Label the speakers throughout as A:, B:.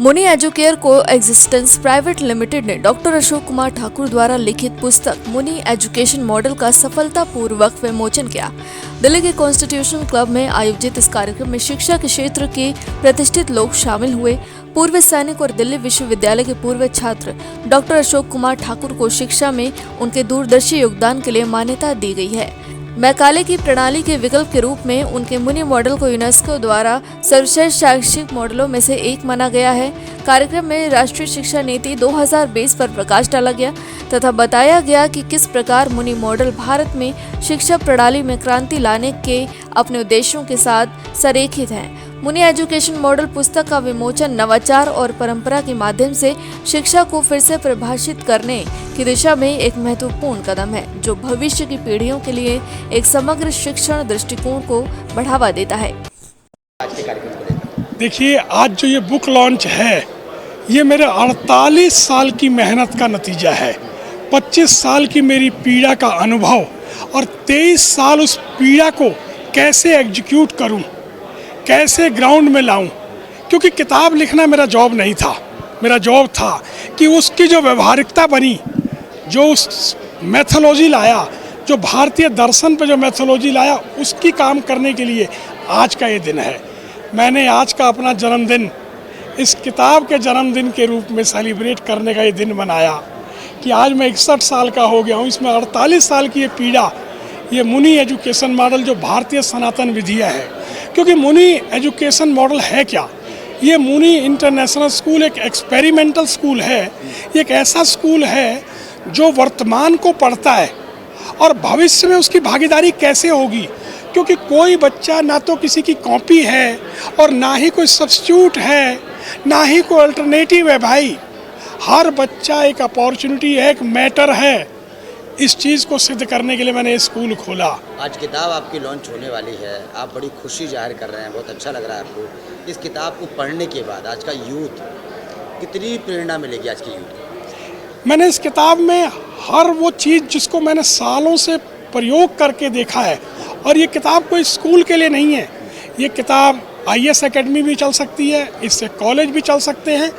A: मुनि एजुकेयर को existence private limited ने डॉक्टर अशोक कुमार ठाकुर द्वारा लिखित पुस्तक मुनि एजुकेशन मॉडल का सफलतापूर्वक विमोचन किया। दिल्ली के कॉन्स्टिट्यूशन क्लब में आयोजित इस कार्यक्रम में शिक्षा के क्षेत्र के प्रतिष्ठित लोग शामिल हुए। पूर्व सैनिक और दिल्ली विश्वविद्यालय के पूर्व छात्र डॉक्टर अशोक कुमार ठाकुर को शिक्षा में उनके दूरदर्शी योगदान के लिए मान्यता दी गई है। मैकाले की प्रणाली के विकल्प के रूप में उनके मुनि मॉडल को यूनेस्को द्वारा सर्वश्रेष्ठ शैक्षिक मॉडलों में से एक माना गया है। कार्यक्रम में राष्ट्रीय शिक्षा नीति 2020 पर प्रकाश डाला गया तथा बताया गया कि किस प्रकार मुनि मॉडल भारत में शिक्षा प्रणाली में क्रांति लाने के अपने उद्देश्यों के साथ संरेखित है। मुनि एजुकेशन मॉडल पुस्तक का विमोचन नवाचार और परंपरा के माध्यम से शिक्षा को फिर से परिभाषित करने की दिशा में एक महत्वपूर्ण कदम है, जो भविष्य की पीढ़ियों के लिए एक समग्र शिक्षण दृष्टिकोण को बढ़ावा देता है।
B: देखिए, आज जो ये बुक लॉन्च है, ये मेरे 48 साल की मेहनत का नतीजा है। 25 साल की मेरी पीड़ा का अनुभव और 23 साल उस पीड़ा को कैसे एग्जीक्यूट करूं, कैसे ग्राउंड में लाऊं। क्योंकि किताब लिखना मेरा जॉब नहीं था, मेरा जॉब था कि उसकी जो व्यवहारिकता बनी, जो उस मैथोलॉजी लाया, जो भारतीय दर्शन पे जो मैथोलॉजी लाया, उसकी काम करने के लिए आज का ये दिन है। मैंने आज का अपना जन्मदिन इस किताब के जन्मदिन के रूप में सेलिब्रेट करने का ये दिन बनाया कि आज मैं 61 साल का हो गया हूँ। इसमें 48 साल की ये पीड़ा, ये मुनि एजुकेशन मॉडल जो भारतीय सनातन विधिया है। क्योंकि मुनि एजुकेशन मॉडल है क्या? ये मुनि इंटरनेशनल स्कूल एक एक्सपेरिमेंटल स्कूल है। ये एक ऐसा स्कूल है जो वर्तमान को पढ़ता है और भविष्य में उसकी भागीदारी कैसे होगी। क्योंकि कोई बच्चा ना तो किसी की कॉपी है और ना ही कोई सब्स्टिट्यूट है, ना ही कोई अल्टरनेटिव है। भाई, हर बच्चा एक अपॉर्चुनिटी है, एक मैटर है। इस चीज़ को सिद्ध करने के लिए मैंने स्कूल खोला।
C: आज किताब आपकी लॉन्च होने वाली है, आप बड़ी खुशी जाहिर कर रहे हैं, बहुत अच्छा लग रहा है आपको। इस किताब को पढ़ने के बाद आज का यूथ कितनी प्रेरणा मिलेगी आज के यूथ को?
B: मैंने इस किताब में हर वो चीज़ जिसको मैंने सालों से प्रयोग करके देखा है, और ये किताब कोई स्कूल के लिए नहीं है। ये किताब IAS एकेडमी भी चल सकती है, इससे कॉलेज भी चल सकते हैं,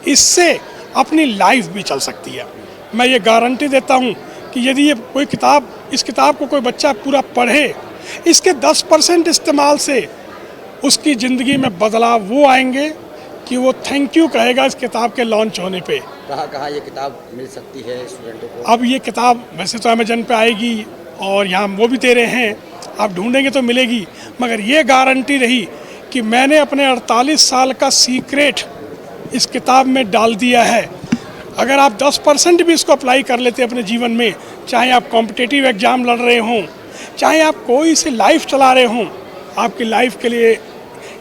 B: इससे अपनी लाइफ भी चल सकती है। मैं ये गारंटी देता हूँ कि यदि ये कोई किताब, इस किताब को कोई बच्चा पूरा पढ़े, इसके 10% इस्तेमाल से उसकी ज़िंदगी में बदलाव वो आएंगे कि वो थैंक यू कहेगा इस किताब के लॉन्च होने पे।
C: कहाँ ये किताब मिल सकती है स्टूडेंटों को?
B: अब ये किताब वैसे तो अमेजन पे आएगी और यहाँ वो भी दे रहे हैं, आप ढूंढेंगे तो मिलेगी। मगर ये गारंटी रही कि मैंने अपने 48 साल का सीक्रेट इस किताब में डाल दिया है। अगर आप 10% भी इसको अप्लाई कर लेते अपने जीवन में, चाहे आप कॉम्पिटिटिव एग्ज़ाम लड़ रहे हों, चाहे आप कोई से लाइफ चला रहे हों, आपकी लाइफ के लिए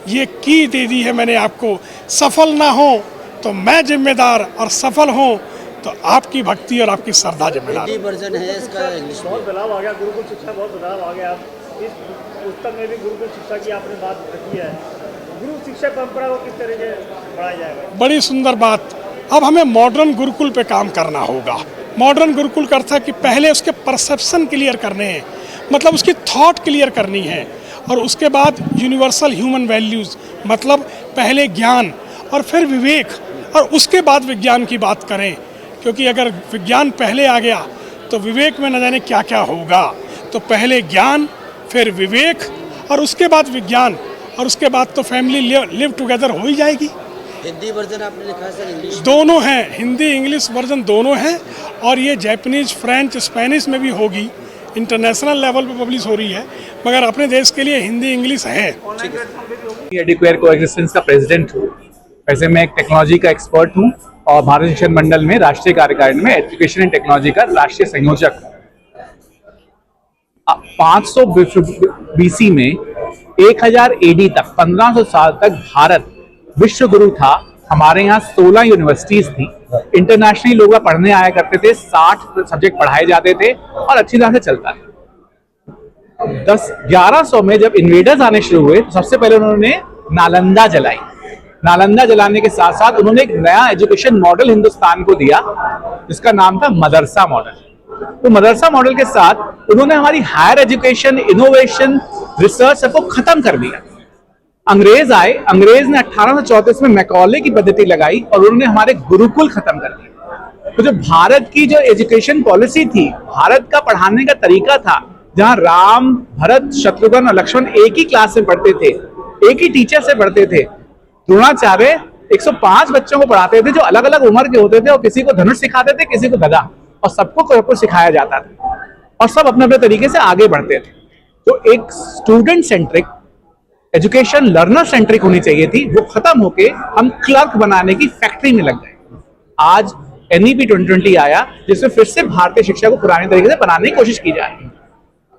B: ये की दे दी है मैंने आपको। सफल ना हो तो मैं जिम्मेदार, और सफल हो तो आपकी भक्ति और आपकी श्रद्धा जिम्मेदार।
C: हिंदी वर्जन है इसका, इंग्लिश में
D: बहुत बदलाव आ गया, गुरुकुल शिक्षा बहुत बदलाव आ गया। इस पुस्तक में भी गुरुकुल शिक्षा की आपने बात रखी है। गुरु शिक्षा परंपरा को किस तरह से बढ़ाया जाएगा?
B: बड़ी सुंदर बात। अब हमें मॉडर्न गुरुकुल पे काम करना होगा। मॉडर्न गुरुकुल का अर्थ है कि पहले उसके परसेप्शन क्लियर करने हैं, मतलब उसकी थॉट क्लियर करनी है, और उसके बाद यूनिवर्सल ह्यूमन वैल्यूज़, मतलब पहले ज्ञान और फिर विवेक, और उसके बाद विज्ञान की बात करें। क्योंकि अगर विज्ञान पहले आ गया तो विवेक में न जाने क्या क्या होगा। तो पहले ज्ञान, फिर विवेक, और उसके बाद विज्ञान, और उसके बाद तो फैमिली लिव टुगेदर हो ही जाएगी।
C: हिंदी वर्जन आपने लिखा है सर? इंग्लिश
B: दोनों हैं, हिंदी इंग्लिश वर्जन दोनों हैं, और ये जैपनीज, फ्रेंच, स्पेनिश में भी होगी। इंटरनेशनल लेवल पे पब्लिश हो रही है, मगर अपने देश के लिए हिंदी इंग्लिश है।
E: एडुकेयर कोएग्जिस्टेंस का प्रेसिडेंट हूँ। वैसे मैं एक टेक्नोलॉजी का एक्सपर्ट हूँ और भारत शिक्षण मंडल में राष्ट्रीय कार्यकारिणी में एजुकेशन एंड टेक्नोलॉजी का राष्ट्रीय संयोजक हूँ। 500 BC में 1000 AD तक, 1500 साल तक भारत विश्व गुरु था। हमारे यहाँ 16 यूनिवर्सिटीज थी। इंटरनेशनली लोग पढ़ने आया करते थे, 60 सब्जेक्ट पढ़ाए जाते थे और अच्छी तरह से चलता था। 1100 में जब इन्वेडर्स आने शुरू हुए तो सबसे पहले उन्होंने नालंदा जलाई। नालंदा जलाने के साथ साथ उन्होंने एक नया एजुकेशन मॉडल हिंदुस्तान को दिया, जिसका नाम था मदरसा मॉडल। तो मदरसा मॉडल के साथ उन्होंने हमारी हायर एजुकेशन, इनोवेशन, रिसर्च सबको खत्म कर दिया। अंग्रेज आए, अंग्रेज ने 1834 में मैकॉले की पद्धति लगाई और उन्होंने हमारे गुरुकुल खत्म कर दिए। तो जो भारत की जो एजुकेशन पॉलिसी थी, भारत का पढ़ाने का तरीका था, जहां राम, भरत, शत्रुघ्न और लक्ष्मण एक ही क्लास में पढ़ते थे, एक ही टीचर से पढ़ते थे। द्रोणाचार्य 105 बच्चों को पढ़ाते थे जो अलग अलग उम्र के होते थे, और किसी को धनुष सिखाते थे, किसी को गदा, और सबको सिखाया जाता था और सब अपने अपने तरीके से आगे बढ़ते थे। तो एक student centric education learner centric होनी चाहिए थी, वो खत्म होके हम क्लर्क बनाने की फैक्ट्री में लग गए। आज NEP 2020 आया, जिसमें फिर से भारतीय शिक्षा को पुराने तरीके से बनाने की कोशिश की जा रही है।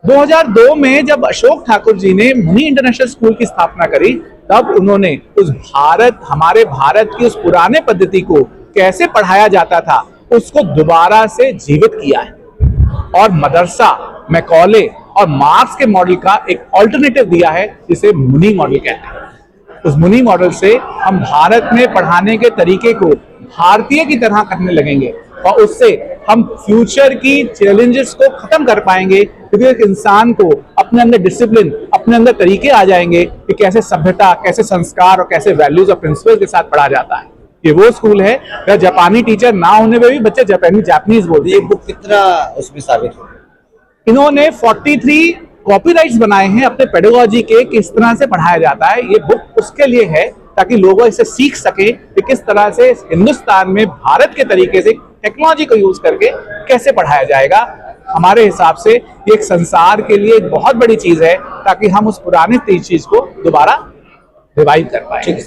E: 2002 में जब अशोक ठाकुर जी ने मुनि इंटरनेशनल स्कूल की स्थापना करी, तब उन्होंने हमारे भारत की उस पुराने पद्धति को कैसे पढ़ाया जाता था उसको दोबारा से जीवित किया है, और मदरसा, मैकॉले और मार्क्स के मॉडल का एक ऑल्टरनेटिव दिया है, जिसे मुनि मॉडल कहते हैं। उस मुनि मॉडल से हम भारत में पढ़ाने के तरीके को भारतीय की तरह करने लगेंगे, और उससे हम फ्यूचर की चैलेंजेस को खत्म कर पाएंगे, क्योंकि एक इंसान को अपने अंदर डिसिप्लिन, अपने अंदर तरीके आ जाएंगे कि कैसे सभ्यता, कैसे संस्कार और कैसे वैल्यूज और प्रिंसिपल्स के साथ पढ़ा जाता है। ये वो स्कूल है जहाँ जापानी टीचर ना होने में भी बच्चे जापानीज बोलते हैं।
C: ये बुक कितना उसमें साबित हो?
E: इन्होंने 43 कॉपीराइट्स बनाए हैं अपने पेडागोजी के, किस तरह से पढ़ाया जाता है। ये बुक उसके लिए है ताकि लोग इसे सीख सके कि किस तरह से हिंदुस्तान में भारत के तरीके से टेक्नोलॉजी को यूज करके कैसे पढ़ाया जाएगा। हमारे हिसाब से ये एक संसार के लिए एक बहुत बड़ी चीज है, ताकि हम उस पुराने चीज को दोबारा रिवाइव कर पाए।